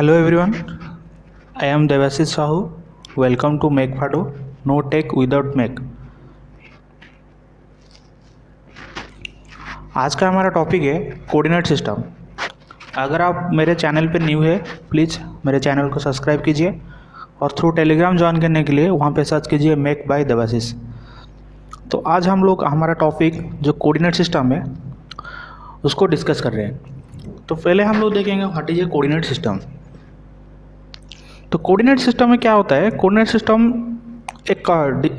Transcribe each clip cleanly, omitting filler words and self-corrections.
Hello everyone, I am Devashish Sahu. Welcome to MakeFado, No Tech Without Make. आज का हमारा topic है coordinate system. अगर आप मेरे चैनल पे न्यू है प्लीज़ मेरे चैनल को सब्सक्राइब कीजिए और थ्रू टेलीग्राम ज्वाइन करने के लिए वहाँ पे सर्च कीजिए मेक बाय देवाशीष। तो आज हम लोग हमारा टॉपिक जो कोऑर्डिनेट सिस्टम है उसको डिस्कस कर रहे हैं। तो पहले हम लोग देखेंगे what is a coordinate system. तो कोऑर्डिनेट सिस्टम में क्या होता है? कोऑर्डिनेट सिस्टम एक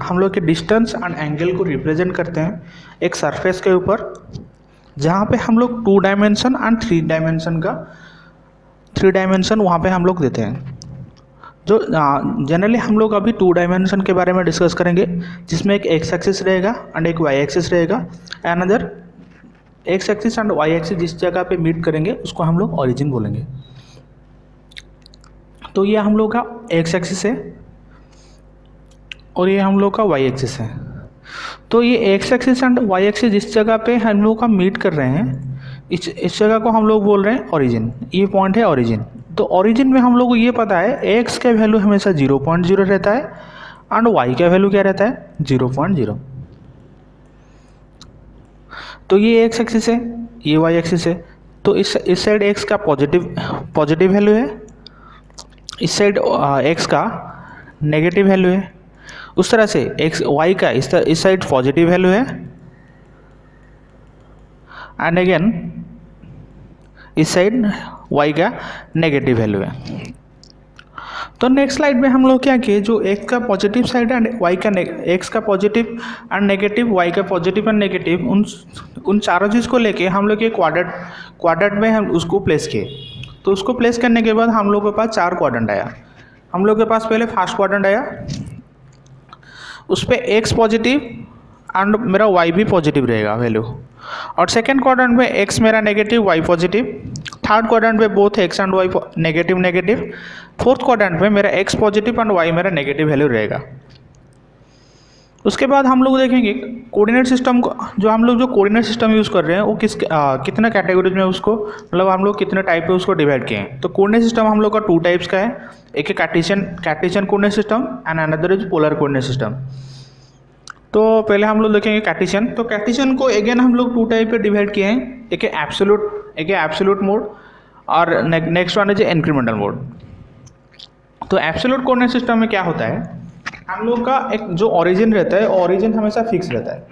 हम लोग के डिस्टेंस एंड एंगल को रिप्रेजेंट करते हैं एक सरफेस के ऊपर, जहाँ पे हम लोग 2 डायमेंशन एंड 3 डायमेंशन का 3 डायमेंशन वहाँ पे हम लोग देते हैं। जो जनरली हम लोग अभी 2 डायमेंशन के बारे में डिस्कस करेंगे, जिसमें एक एक्स एक्सिस रहेगा एंड एक वाई एक्सिस रहेगा। Another X axis and Y axis जिस जगह पे मीट करेंगे उसको हम लोग ओरिजिन बोलेंगे। तो ये हम लोग का एक्स एक्सिस है और ये हम लोग का वाई एक्सिस है। तो ये X axis and Y axis जिस जगह पे हम लोग का मीट कर रहे हैं इस जगह को हम लोग बोल रहे हैं ओरिजिन। ये पॉइंट है ओरिजिन। तो ओरिजिन में हम लोग को ये पता है एक्स का वैल्यू हमेशा 0.0 रहता है एंड वाई का वैल्यू क्या रहता है 0.0। तो ये एक्स एक्सिस है, ये वाई एक्सिस है। तो इस साइड एक्स का पॉजिटिव वैल्यू है, इस साइड एक्स का नेगेटिव वैल्यू है। उस तरह से एक्स वाई का इस साइड पॉजिटिव वैल्यू है एंड अगेन इस साइड वाई का नेगेटिव वैल्यू है। तो नेक्स्ट स्लाइड में हम लोग क्या किए, जो एक्स का पॉजिटिव साइड एंड वाई का एक्स का पॉजिटिव एंड नेगेटिव, वाई का पॉजिटिव एंड नेगेटिव, उन चारों चीज़ को लेके हम लोग ये क्वाड्रेंट में हम उसको प्लेस किए। तो उसको प्लेस करने के बाद हम लोग के पास 4 क्वाड्रेंट आया। हम लोग के पास पहले फर्स्ट क्वाड्रेंट आया, उस पर एक्स पॉजिटिव एंड मेरा वाई भी पॉजिटिव रहेगा वैल्यू। और सेकेंड क्वाड्रेंट में एक्स मेरा negative, y positive. Third quadrant में both x and y negative. Fourth quadrant में मेरा एक्स पॉजिटिव एंड वाई मेरा नेगेटिव वैल्यू रहेगा। उसके बाद हम लोग देखेंगे कोऑर्डिनेट सिस्टम को, जो हम लोग जो कोऑर्डिनेट सिस्टम यूज़ कर रहे हैं वो कितने कैटेगरीज में उसको, मतलब हम लोग कितने टाइप पे उसको डिवाइड किए हैं। तो कोऑर्डिनेट सिस्टम हम लोग का 2 टाइप्स का है, एक है Cartesian coordinate system and another is polar coordinate system. तो पहले हम लोग देखेंगे कार्टेशियन। तो कार्टेशियन को अगेन हम लोग 2 टाइप पे डिवाइड किए हैं, एक है एब्सोल्यूट मोड और next one is incremental mode. तो एब्सोल्यूट कोऑर्डिनेट सिस्टम में क्या होता है, हम लोग का एक जो ओरिजिन रहता है, ओरिजिन हमेशा फिक्स रहता है।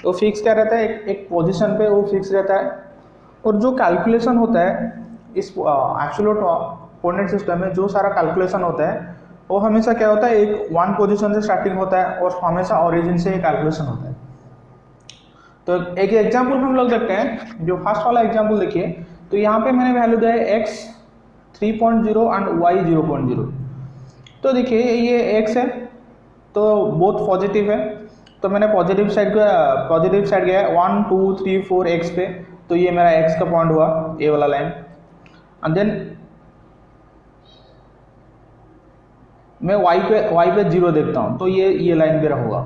तो फिक्स क्या रहता है, एक पोजीशन पे वो फिक्स रहता है। और जो कैलकुलेशन होता है इस एब्सोल्यूट कोऑर्डिनेट सिस्टम में, जो सारा कैलकुलेशन होता है वो हमेशा क्या होता है, एक 1 पोजीशन से स्टार्टिंग होता है और हमेशा ओरिजिन से कैलकुलेशन होता है। तो एक एग्जाम्पल हम लोग देखते हैं, जो फर्स्ट वाला एग्जाम्पल देखिए। तो यहाँ पे मैंने वैल्यू दिया है एक्स 3.0 एंड वाई 0.0। तो देखिए ये एक्स है तो बोथ पॉजिटिव है, तो मैंने पॉजिटिव साइड गया 1 2 3 4 एक्स पे। तो ये मेरा एक्स का पॉइंट हुआ, ये वाला लाइन। एंड देन मैं वाई पे 0 देखता हूँ, तो ये लाइन मेरा होगा।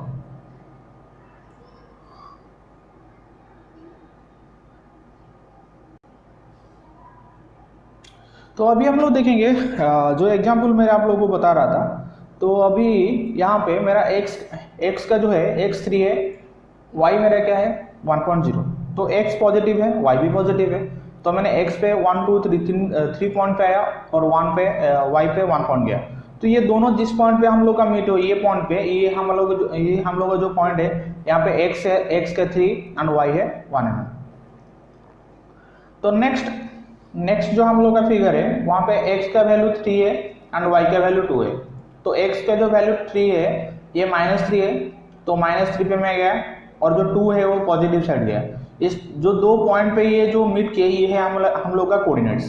तो अभी हम लोग देखेंगे जो एग्जाम्पल मैं आप लोगों को बता रहा था। तो अभी यहाँ पे मेरा x का जो है x3 है, y मेरा क्या है 1.0। तो x पॉजिटिव है, y भी पॉजिटिव है। तो मैंने x पे 1 2 3 पॉइंट पे आया और 1 पे y पे 1 पॉइंट गया। तो ये दोनों जिस पॉइंट पे हम लोग का मीट हो, ये पॉइंट पे ये हम लोग का जो पॉइंट है, यहाँ पे x है, x का 3 एंड y है 1 mm। तो नेक्स्ट जो हम लोग का फिगर है, वहाँ पे x का वैल्यू 3 है एंड y का वैल्यू 2 है। तो x का जो वैल्यू 3 है ये -3 है, तो -3 पे मैं गया और जो 2 है वो पॉजिटिव साइड गया। इस जो 2 पॉइंट पे ये जो मीट किए, ये है हम लोग का कोऑर्डिनेट्स।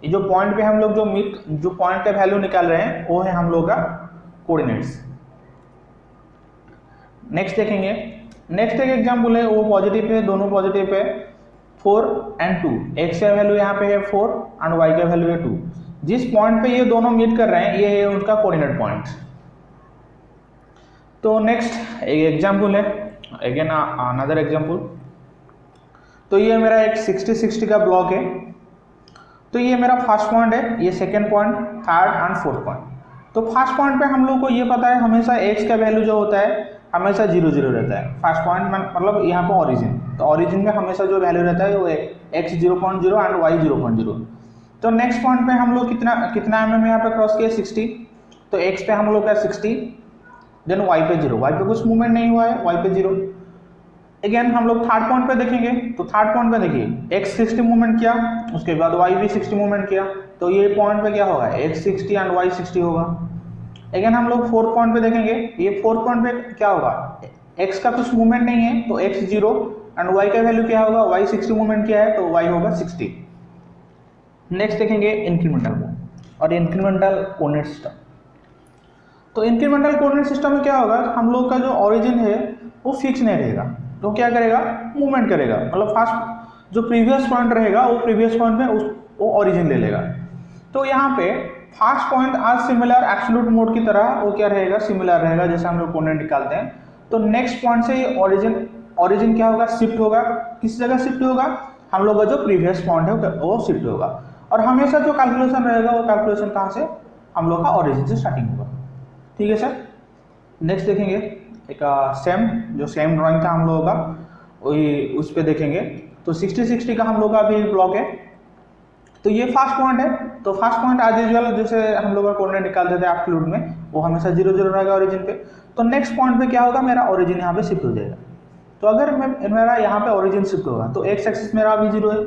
ये जो पॉइंट पे हम लोग जो पॉइंट का वैल्यू निकाल रहे हैं वो है हम लोग का कोऑर्डिनेट्स। नेक्स्ट देखेंगे, नेक्स्ट एक एग्जाम्पल है, वो पॉजिटिव है, दोनों पॉजिटिव है 4 एंड 2। x का वैल्यू यहाँ पे है 4 एंड y का वैल्यू है 2। जिस पॉइंट पे ये दोनों मीट कर रहे हैं ये है उनका कोऑर्डिनेट पॉइंट। तो नेक्स्ट एक एग्जाम्पल है, अगेन अनदर एग्जाम्पल। तो ये मेरा एक 60-60 का ब्लॉक है। तो ये मेरा फर्स्ट पॉइंट है, ये second point, third and fourth point. तो फर्स्ट पॉइंट पे हम लोग को ये पता है हमेशा एक्स का वैल्यू जो होता है हमेशा 0 0 रहता है। फर्स्ट पॉइंट मतलब यहाँ पे ओरिजिन, तो ओरिजिन में हमेशा जो वैल्यू रहता है वो एक्स 0.0 एंड वाई 0.0। तो नेक्स्ट पॉइंट पे हम लोग कितना mm यहाँ पे क्रॉस किया 60, तो एक्स पे हम लोग का 60, देन वाई पे 0, वाई पे कुछ मूवमेंट नहीं हुआ है, वाई पे 0। अगेन हम लोग थर्ड पॉइंट पे देखेंगे, तो थर्ड पॉइंट पे देखिए एक्स 60 मूवमेंट किया, उसके बाद वाई भी 60 मूवमेंट किया, तो ये पॉइंट पे क्या होगा एक्स 60 एंड वाई 60 होगा। अगेन हम लोग फोर्थ पॉइंट पे देखेंगे, ये फोर्थ पॉइंट पे क्या होगा एक्स का कुछ मूवमेंट नहीं है तो एक्स 0 एंड वाई का वैल्यू क्या होगा वाई 60 मूवमेंट किया है तो वाई होगा 60। नेक्स्ट देखेंगे इंक्रीमेंटल मोड और इंक्रीमेंटल कोऑर्डिनेट सिस्टम। तो इंक्रीमेंटल कोऑर्डिनेट सिस्टम में क्या होगा हम लोग का जो ओरिजिन है वो फिक्स नहीं रहेगा, तो क्या करेगा मूवमेंट करेगा, मतलब फर्स्ट जो प्रीवियस पॉइंट रहेगा वो प्रीवियस पॉइंट में वो ओरिजिन ले लेगा। तो यहाँ पे फर्स्ट पॉइंट आज सिमिलर एब्सोल्यूट मोड की तरह वो क्या रहेगा सिमिलर रहेगा, जैसे हम लोग कोऑर्डिनेट निकालते हैं। तो नेक्स्ट पॉइंट से ये ओरिजिन क्या होगा शिफ्ट होगा, किस जगह शिफ्ट होगा हम लोग का जो प्रीवियस पॉइंट है वो शिफ्ट होगा, और हमेशा जो कैलकुलेशन रहेगा वो कैलकुलेशन कहाँ से हम लोग का ओरिजिन से स्टार्टिंग होगा। ठीक है सर। नेक्स्ट देखेंगे एक जो सेम ड्राइंग था हम लोगों का वही उस पर देखेंगे। तो 60-60 का हम लोग का अभी ब्लॉक है, तो ये फर्स्ट पॉइंट है। तो फर्स्ट पॉइंट एज यूजुअल जैसे हम लोग का कोऑर्डिनेट निकालते थे एब्सोल्यूट में वो हमेशा 0 0 रहेगा ओरिजिन पे। तो नेक्स्ट पॉइंट पे क्या होगा मेरा ओरिजिन यहाँ पे शिफ्ट हो जाएगा। तो अगर मेरा यहाँ पे ओरिजिन शिफ्ट होगा तो एक्स एक्सिस मेरा अभी 0 है,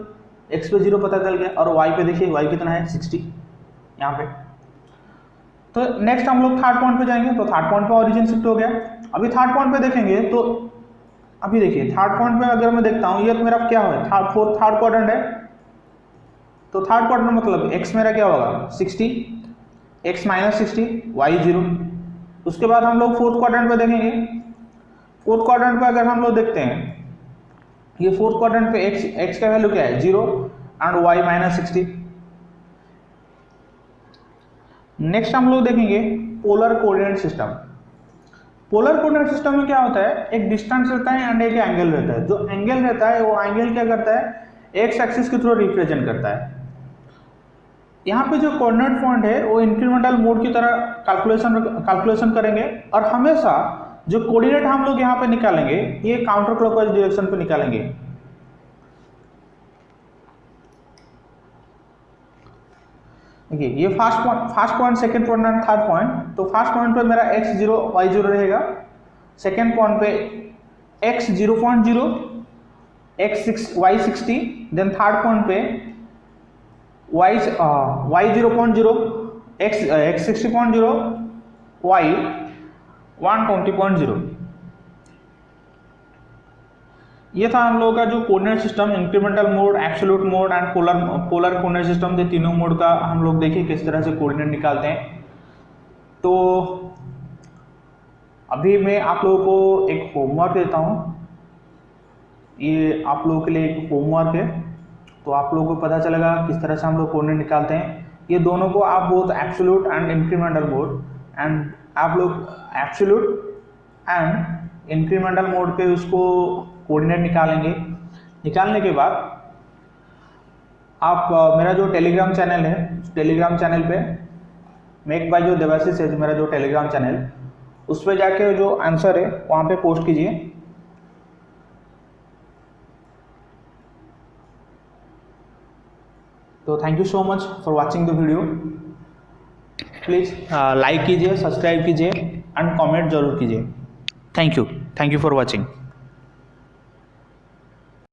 एक्स पे 0 पता चल गया, और वाई पे देखिए वाई कितना है 60 यहाँ पे। तो नेक्स्ट हम लोग थर्ड पॉइंट पे जाएंगे, तो थर्ड पॉइंट पे ओरिजिन शिफ्ट हो गया। अभी थर्ड पॉइंट पे देखेंगे तो अभी देखिए थर्ड पॉइंट पे अगर मैं देखता हूँ ये तो मेरा क्या है थर्ड क्वाड्रेंट है। तो थर्ड क्वाड्रेंट मतलब x मेरा क्या होगा 60, x - 60 y 0। उसके बाद हम लोग फोर्थ क्वाड्रेंट पे देखेंगे। फोर्थ क्वाड्रेंट पे अगर हम लोग देखते हैं ये फोर्थ क्वाड्रेंट पे x का वैल्यू क्या है 0 एंड y - 60। नेक्स्ट हम लोग देखेंगे polar coordinate system. Polar coordinate system में क्या होता है एक डिस्टेंस रहता है एंड एक एंगल रहता है। जो एंगल रहता है वो एंगल क्या करता है एक्स एक्सिस के थ्रू रिप्रेजेंट करता है। यहाँ पे जो कोऑर्डिनेट पॉइंट है वो इंक्रीमेंटल मोड की तरह कैलकुलेशन करेंगे, और हमेशा जो कोऑर्डिनेट हम लोग यहाँ पे निकालेंगे ये काउंटर क्लॉकवाइज डायरेक्शन पे निकालेंगे। देखिए ये first point second point and third point. तो फर्स्ट पॉइंट पे मेरा x 0 y 0 रहेगा, सेकंड पॉइंट पे x 0.0 y 60, then third point पे y 0.0 x 60.0 y 120.0। ये था हम लोगों का जो coordinate system incremental mode, absolute mode and polar coordinate system. ये तीनों मोड का हम लोग देखिए किस तरह से कोऑर्डिनेट निकालते हैं। तो अभी मैं आप लोगों को एक होमवर्क देता हूँ, ये आप लोगों के लिए एक होमवर्क है, तो आप लोगों को पता चलेगा किस तरह से हम लोग कोऑर्डिनेट निकालते हैं। ये दोनों को आप both absolute and incremental mode and आप लोग एब्सोल्यूट एंड इंक्रीमेंटल मोड पे उसको कोऑर्डिनेट निकालेंगे। निकालने के बाद आप मेरा जो टेलीग्राम चैनल है टेलीग्राम चैनल पे मेक बाय जो देवाशीष है मेरा जो टेलीग्राम चैनल उस पर जाके जो आंसर है वहाँ पे पोस्ट कीजिए। तो thank you so much for watching the video. Please like कीजिए, सब्सक्राइब कीजिए एंड कमेंट जरूर कीजिए। Thank you for watching.